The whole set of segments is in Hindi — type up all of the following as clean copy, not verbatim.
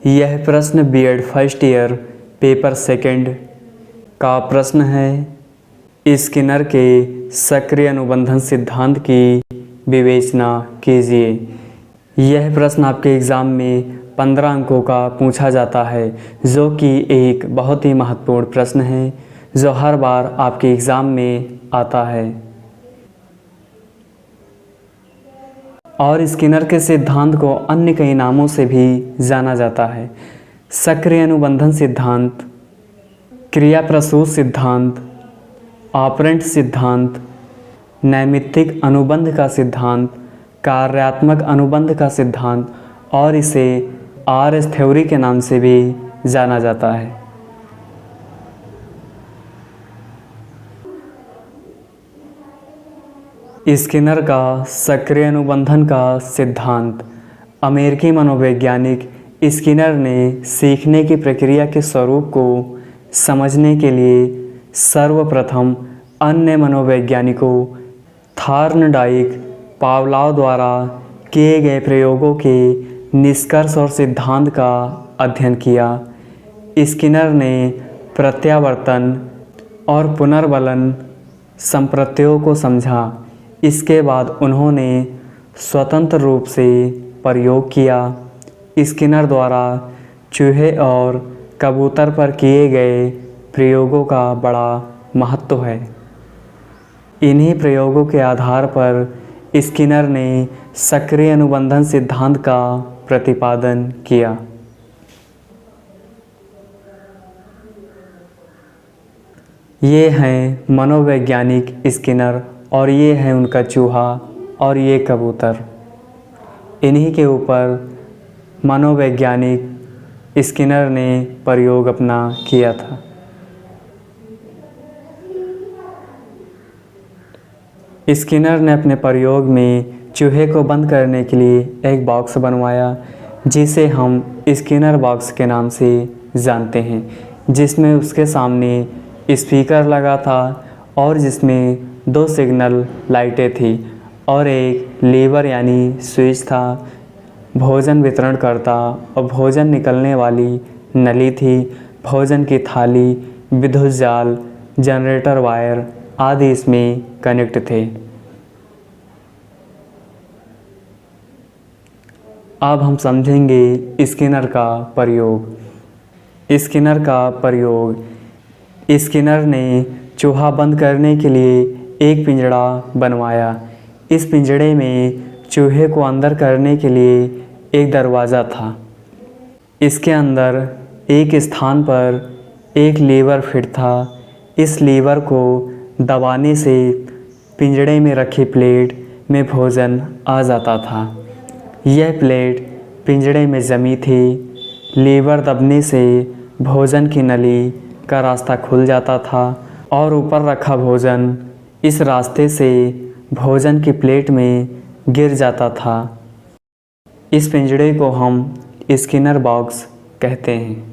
यह प्रश्न BEd first year paper second का प्रश्न है। स्किनर के सक्रिय अनुबंधन सिद्धांत की विवेचना कीजिए। यह प्रश्न आपके एग्ज़ाम में 15 अंकों का पूछा जाता है, जो कि एक बहुत ही महत्वपूर्ण प्रश्न है जो हर बार आपके एग्ज़ाम में आता है। और स्किनर के सिद्धांत को अन्य कई नामों से भी जाना जाता है। सक्रिय अनुबंधन सिद्धांत, क्रिया प्रसूत सिद्धांत, ऑपरेंट सिद्धांत, नैमित्तिक अनुबंध का सिद्धांत, कार्यात्मक अनुबंध का सिद्धांत और इसे आर-एस थ्योरी के नाम से भी जाना जाता है। स्किनर का सक्रिय अनुबंधन का सिद्धांत। अमेरिकी मनोवैज्ञानिक स्किनर ने सीखने की प्रक्रिया के स्वरूप को समझने के लिए सर्वप्रथम अन्य मनोवैज्ञानिकों थॉर्नडाइक, पावलोव द्वारा किए गए प्रयोगों के निष्कर्ष और सिद्धांत का अध्ययन किया। स्किनर ने प्रत्यावर्तन और पुनर्बलन संप्रत्ययों को समझा। इसके बाद उन्होंने स्वतंत्र रूप से प्रयोग किया। स्किनर द्वारा चूहे और कबूतर पर किए गए प्रयोगों का बड़ा महत्व है। इन्हीं प्रयोगों के आधार पर स्किनर ने सक्रिय अनुबंधन सिद्धांत का प्रतिपादन किया। ये हैं मनोवैज्ञानिक स्किनर और ये है उनका चूहा और ये कबूतर। इन्हीं के ऊपर मनोवैज्ञानिक स्किनर ने प्रयोग अपना किया था। स्किनर ने अपने प्रयोग में चूहे को बंद करने के लिए एक बॉक्स बनवाया, जिसे हम स्किनर बॉक्स के नाम से जानते हैं, जिसमें उसके सामने स्पीकर लगा था और जिसमें 2 सिग्नल लाइटें थी और एक लीवर यानी स्विच था। भोजन वितरण करता और भोजन निकलने वाली नली थी। भोजन की थाली, विद्युत जाल, जनरेटर वायर आदि इसमें कनेक्ट थे। अब हम समझेंगे स्किनर का प्रयोग। स्किनर ने चूहा बंद करने के लिए एक पिंजड़ा बनवाया। इस पिंजड़े में चूहे को अंदर करने के लिए एक दरवाज़ा था। इसके अंदर एक स्थान पर एक लीवर फिट था। इस लीवर को दबाने से पिंजड़े में रखी प्लेट में भोजन आ जाता था। यह प्लेट पिंजड़े में जमी थी। लीवर दबने से भोजन की नली का रास्ता खुल जाता था और ऊपर रखा भोजन इस रास्ते से भोजन की प्लेट में गिर जाता था। इस पिंजड़े को हम स्किनर बॉक्स कहते हैं।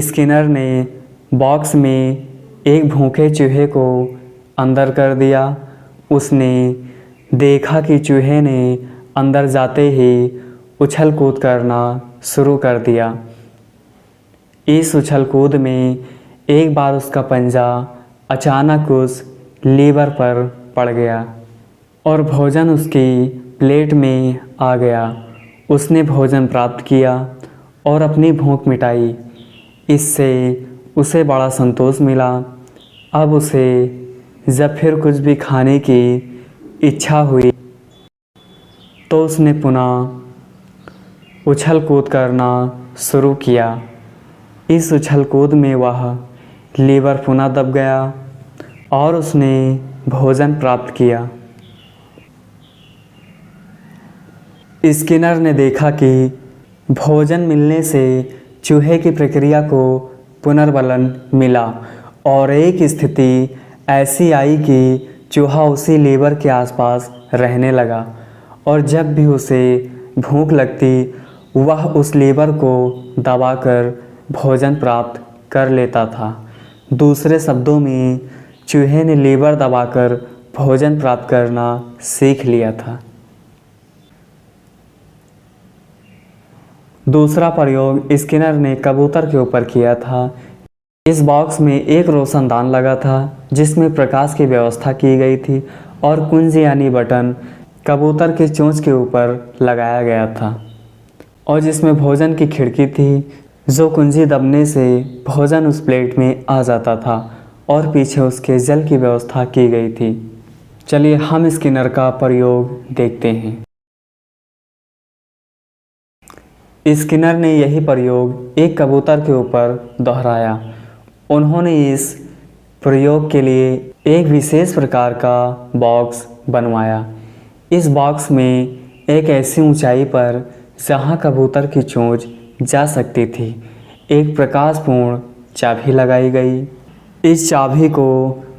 स्किनर ने बॉक्स में एक भूखे चूहे को अंदर कर दिया। उसने देखा कि चूहे ने अंदर जाते ही उछल कूद करना शुरू कर दिया। इस उछल कूद में एक बार उसका पंजा अचानक उस लीवर पर पड़ गया और भोजन उसकी प्लेट में आ गया। उसने भोजन प्राप्त किया और अपनी भूख मिटाई। इससे उसे बड़ा संतोष मिला। अब उसे जब फिर कुछ भी खाने की इच्छा हुई तो उसने पुनः उछल कूद करना शुरू किया। इस उछल कूद में वह लीवर पुनः दब गया और उसने भोजन प्राप्त किया। स्किनर ने देखा कि भोजन मिलने से चूहे की प्रक्रिया को पुनर्बलन मिला और एक स्थिति ऐसी आई कि चूहा उसी लीवर के आसपास रहने लगा और जब भी उसे भूख लगती वह उस लीवर को दबाकर भोजन प्राप्त कर लेता था। दूसरे शब्दों में चूहे ने लीवर दबाकर भोजन प्राप्त करना सीख लिया था। दूसरा प्रयोग स्किनर ने कबूतर के ऊपर किया था। इस बॉक्स में एक रोशनदान लगा था जिसमें प्रकाश की व्यवस्था की गई थी और कुंजी यानी बटन कबूतर के चोंच के ऊपर लगाया गया था और जिसमें भोजन की खिड़की थी जो कुंजी दबने से भोजन उस प्लेट में आ जाता था और पीछे उसके जल की व्यवस्था की गई थी। चलिए हम स्किनर का प्रयोग देखते हैं। स्किनर ने यही प्रयोग एक कबूतर के ऊपर दोहराया। उन्होंने इस प्रयोग के लिए एक विशेष प्रकार का बॉक्स बनवाया। इस बॉक्स में एक ऐसी ऊंचाई पर जहां कबूतर की चोंच जा सकती थी एक प्रकाशपूर्ण चाबी लगाई गई। इस चाबी को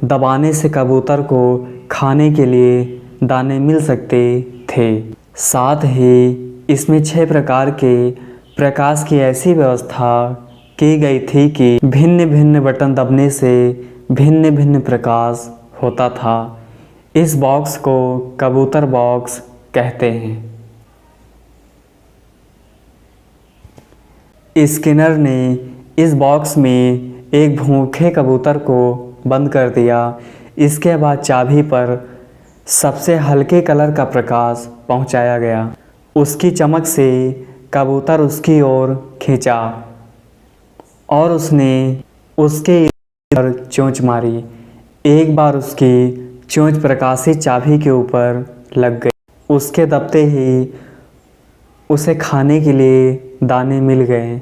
दबाने से कबूतर को खाने के लिए दाने मिल सकते थे। साथ ही इसमें 6 प्रकार के प्रकाश की ऐसी व्यवस्था की गई थी कि भिन्न भिन्न बटन दबने से भिन्न भिन्न प्रकाश होता था। इस बॉक्स को कबूतर बॉक्स कहते हैं। स्किनर ने इस बॉक्स में एक भूखे कबूतर को बंद कर दिया। इसके बाद चाबी पर सबसे हल्के कलर का प्रकाश पहुंचाया गया। उसकी चमक से कबूतर उसकी ओर खींचा और उसने उसके ऊपर चोंच मारी। एक बार उसकी चोंच प्रकाशित चाबी के ऊपर लग गई। उसके दबते ही उसे खाने के लिए दाने मिल गए।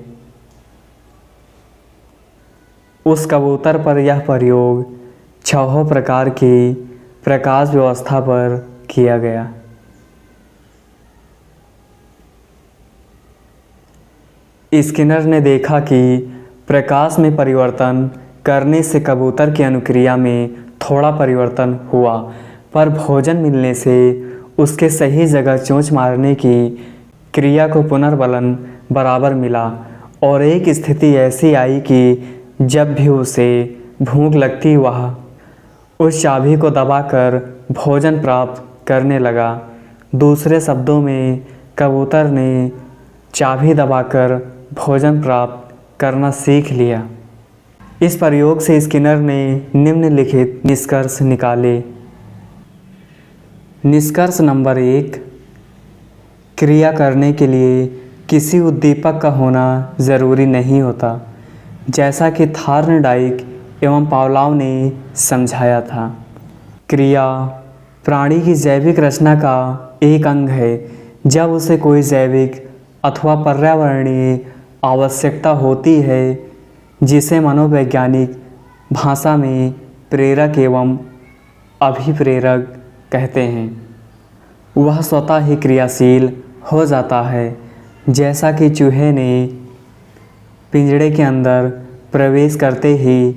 उस कबूतर पर यह प्रयोग 6 प्रकार की प्रकाश व्यवस्था पर किया गया। स्किनर ने देखा कि प्रकाश में परिवर्तन करने से कबूतर की अनुक्रिया में थोड़ा परिवर्तन हुआ, पर भोजन मिलने से उसके सही जगह चोंच मारने की क्रिया को पुनर्बलन बराबर मिला और एक स्थिति ऐसी आई कि जब भी उसे भूख लगती वह उस चाबी को दबाकर भोजन प्राप्त करने लगा। दूसरे शब्दों में कबूतर ने चाबी दबाकर भोजन प्राप्त करना सीख लिया। इस प्रयोग से स्किनर ने निम्नलिखित निष्कर्ष निकाले। निष्कर्ष नंबर 1, क्रिया करने के लिए किसी उद्दीपक का होना ज़रूरी नहीं होता, जैसा कि थार्नडाइक एवं पावलोव ने समझाया था। क्रिया प्राणी की जैविक रचना का एक अंग है। जब उसे कोई जैविक अथवा पर्यावरणीय आवश्यकता होती है जिसे मनोवैज्ञानिक भाषा में प्रेरक एवं अभिप्रेरक कहते हैं, वह स्वतः ही क्रियाशील हो जाता है। जैसा कि चूहे ने पिंजड़े के अंदर प्रवेश करते ही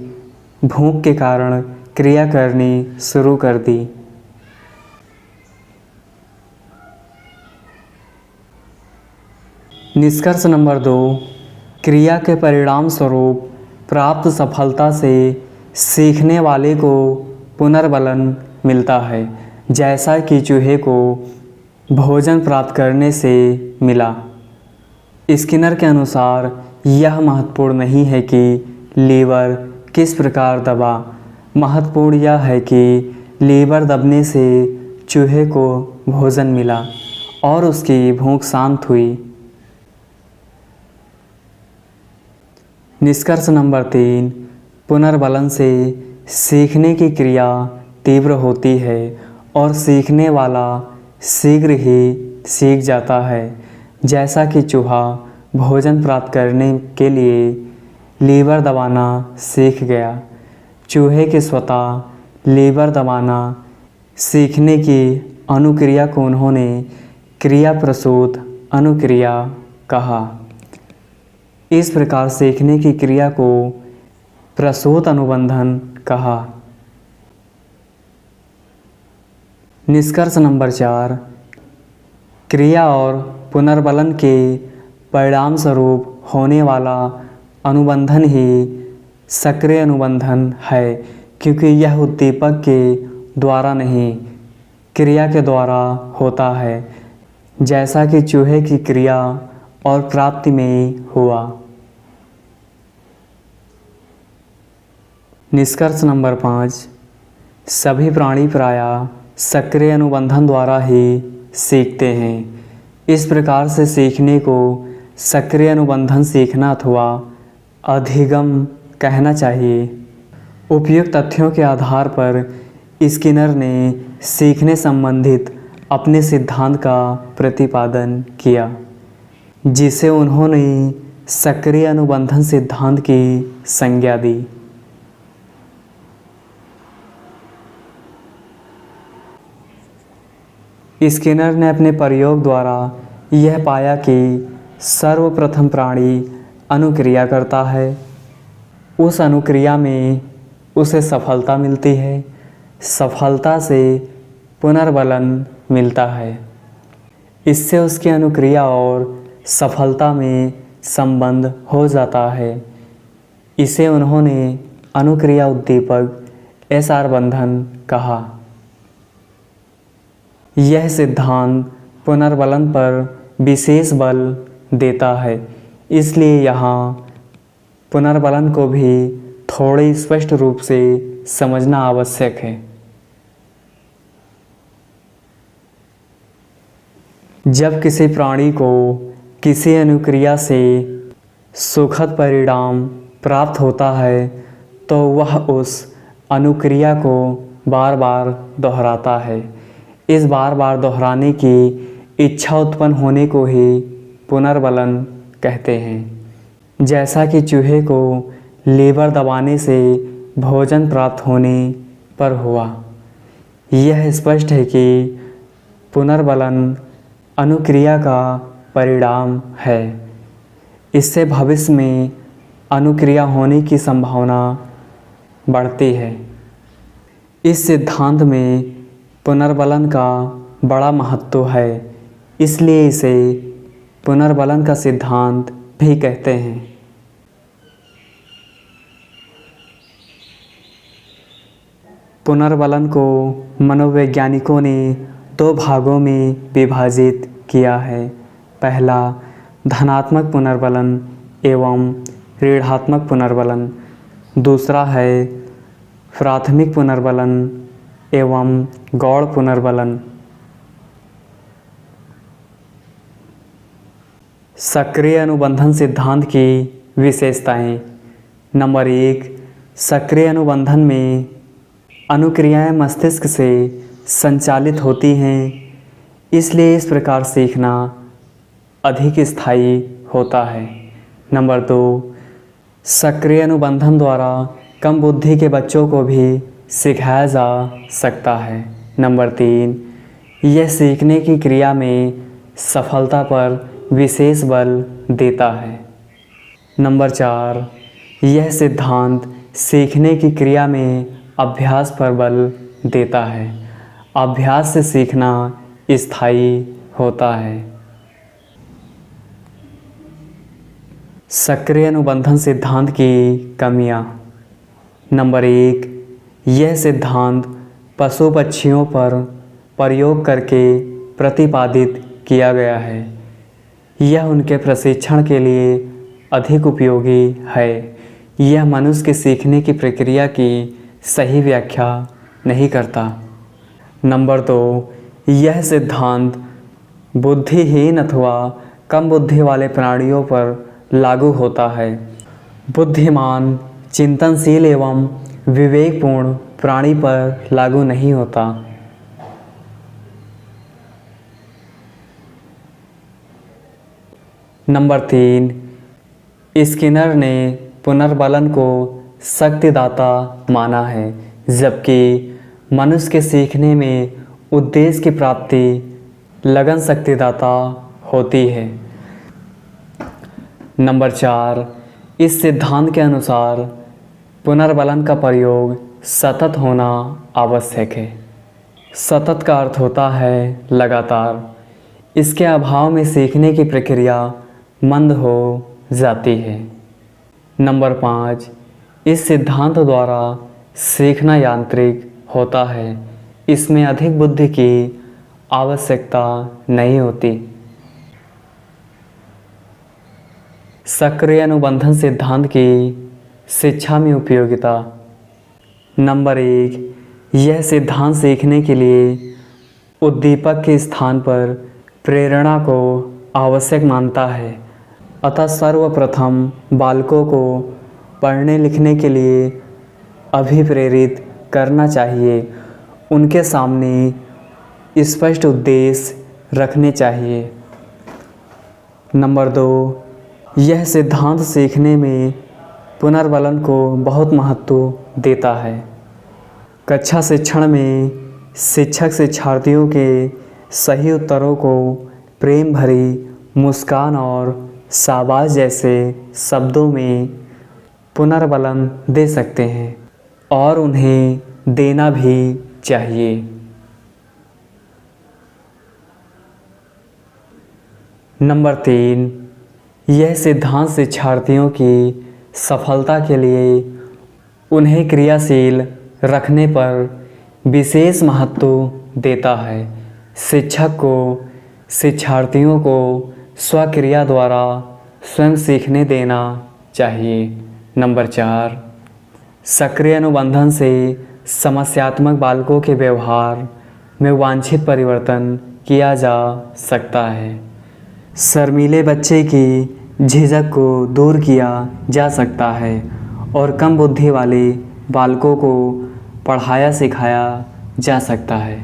भूख के कारण क्रिया करनी शुरू कर दी। निष्कर्ष नंबर 2, क्रिया के परिणाम स्वरूप प्राप्त सफलता से सीखने वाले को पुनर्बलन मिलता है, जैसा कि चूहे को भोजन प्राप्त करने से मिला। स्किनर के अनुसार यह महत्वपूर्ण नहीं है कि लीवर किस प्रकार दबा, महत्वपूर्ण यह है कि लीवर दबने से चूहे को भोजन मिला और उसकी भूख शांत हुई। निष्कर्ष नंबर 3, पुनर्बलन से सीखने की क्रिया तीव्र होती है और सीखने वाला शीघ्र ही सीख जाता है। जैसा कि चूहा भोजन प्राप्त करने के लिए लीवर दबाना सीख गया। चूहे के स्वतः लीवर दबाना सीखने की अनुक्रिया को उन्होंने क्रिया प्रसूत अनुक्रिया कहा। इस प्रकार सीखने की क्रिया को प्रसूत अनुबंधन कहा। निष्कर्ष नंबर 4, क्रिया और पुनर्बलन के परिणाम स्वरूप होने वाला अनुबंधन ही सक्रिय अनुबंधन है, क्योंकि यह उद्दीपक के द्वारा नहीं क्रिया के द्वारा होता है। जैसा कि चूहे की क्रिया और प्राप्ति में हुआ। निष्कर्ष नंबर 5, सभी प्राणी प्रायः सक्रिय अनुबंधन द्वारा ही सीखते हैं। इस प्रकार से सीखने को सक्रिय अनुबंधन सीखना अथवा अधिगम कहना चाहिए। उपयुक्त तथ्यों के आधार पर स्किनर ने सीखने संबंधित अपने सिद्धांत का प्रतिपादन किया, जिसे उन्होंने सक्रिय अनुबंधन सिद्धांत की संज्ञा दी। स्किनर ने अपने प्रयोग द्वारा यह पाया कि सर्वप्रथम प्राणी अनुक्रिया करता है, उस अनुक्रिया में उसे सफलता मिलती है, सफलता से पुनर्बलन मिलता है। इससे उसकी अनुक्रिया और सफलता में संबंध हो जाता है। इसे उन्होंने अनुक्रिया उद्दीपक SR बंधन कहा। यह सिद्धांत पुनर्बलन पर विशेष बल देता है, इसलिए यहाँ पुनर्बलन को भी थोड़े स्पष्ट रूप से समझना आवश्यक है। जब किसी प्राणी को किसी अनुक्रिया से सुखद परिणाम प्राप्त होता है तो वह उस अनुक्रिया को बार बार दोहराता है। इस बार बार दोहराने की इच्छा उत्पन्न होने को ही पुनर्बलन कहते हैं। जैसा कि चूहे को लीवर दबाने से भोजन प्राप्त होने पर हुआ। यह स्पष्ट है कि पुनर्बलन अनुक्रिया का परिणाम है। इससे भविष्य में अनुक्रिया होने की संभावना बढ़ती है। इस सिद्धांत में पुनर्बलन का बड़ा महत्व है, इसलिए इसे पुनर्बलन का सिद्धांत भी कहते हैं। पुनर्बलन को मनोवैज्ञानिकों ने 2 भागों में विभाजित किया है। पहला, धनात्मक पुनर्बलन एवं ऋणात्मक पुनर्बलन। दूसरा है प्राथमिक पुनर्बलन एवं गौण पुनर्बलन। सक्रिय अनुबंधन सिद्धांत की विशेषताएं। नंबर 1, सक्रिय अनुबंधन में अनुक्रियाएं मस्तिष्क से संचालित होती हैं, इसलिए इस प्रकार सीखना अधिक स्थायी होता है। नंबर 2, सक्रिय अनुबंधन द्वारा कम बुद्धि के बच्चों को भी सिखाया जा सकता है। नंबर 3, यह सीखने की क्रिया में सफलता पर विशेष बल देता है। नंबर 4, यह सिद्धांत सीखने की क्रिया में अभ्यास पर बल देता है। अभ्यास से सीखना स्थायी होता है। सक्रिय अनुबंधन सिद्धांत की कमियां। नंबर 1, यह सिद्धांत पशु पक्षियों पर प्रयोग करके प्रतिपादित किया गया है। यह उनके प्रशिक्षण के लिए अधिक उपयोगी है। यह मनुष्य के सीखने की प्रक्रिया की सही व्याख्या नहीं करता। नंबर 2, यह सिद्धांत बुद्धिहीन अथवा कम बुद्धि वाले प्राणियों पर लागू होता है। बुद्धिमान, चिंतनशील एवं विवेकपूर्ण प्राणी पर लागू नहीं होता। नंबर 3, स्किनर ने पुनर्बलन को शक्तिदाता माना है, जबकि मनुष्य के सीखने में उद्देश्य की प्राप्ति लगन शक्तिदाता होती है। नंबर 4, इस सिद्धांत के अनुसार पुनर्बलन का प्रयोग सतत होना आवश्यक है। सतत का अर्थ होता है लगातार। इसके अभाव में सीखने की प्रक्रिया मंद हो जाती है। नंबर 5, इस सिद्धांत द्वारा सीखना यांत्रिक होता है। इसमें अधिक बुद्धि की आवश्यकता नहीं होती। सक्रिय अनुबंधन सिद्धांत की शिक्षा में उपयोगिता। नंबर 1, यह सिद्धांत सीखने के लिए उद्दीपक के स्थान पर प्रेरणा को आवश्यक मानता है। अतः सर्वप्रथम बालकों को पढ़ने लिखने के लिए अभिप्रेरित करना चाहिए। उनके सामने स्पष्ट उद्देश्य रखने चाहिए। नंबर 2, यह सिद्धांत सीखने में पुनर्बलन को बहुत महत्व देता है। कक्षा शिक्षण में शिक्षक शिक्षार्थियों के सही उत्तरों को प्रेम भरी मुस्कान और शाबाश जैसे शब्दों में पुनर्बलन दे सकते हैं और उन्हें देना भी चाहिए। नंबर 3, यह सिद्धांत शिक्षार्थियों की सफलता के लिए उन्हें क्रियाशील रखने पर विशेष महत्व देता है। शिक्षक को शिक्षार्थियों को स्वक्रिया द्वारा स्वयं सीखने देना चाहिए। नंबर 4, सक्रिय अनुबंधन से समस्यात्मक बालकों के व्यवहार में वांछित परिवर्तन किया जा सकता है। शर्मीले बच्चे की झिझक को दूर किया जा सकता है और कम बुद्धि वाले बालकों को पढ़ाया सिखाया जा सकता है।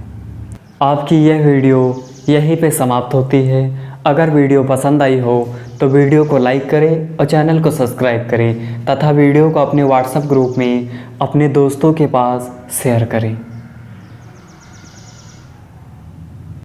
आपकी यह वीडियो यहीं पे समाप्त होती है। अगर वीडियो पसंद आई हो तो वीडियो को लाइक करें और चैनल को सब्सक्राइब करें तथा वीडियो को अपने व्हाट्सएप ग्रुप में अपने दोस्तों के पास शेयर करें।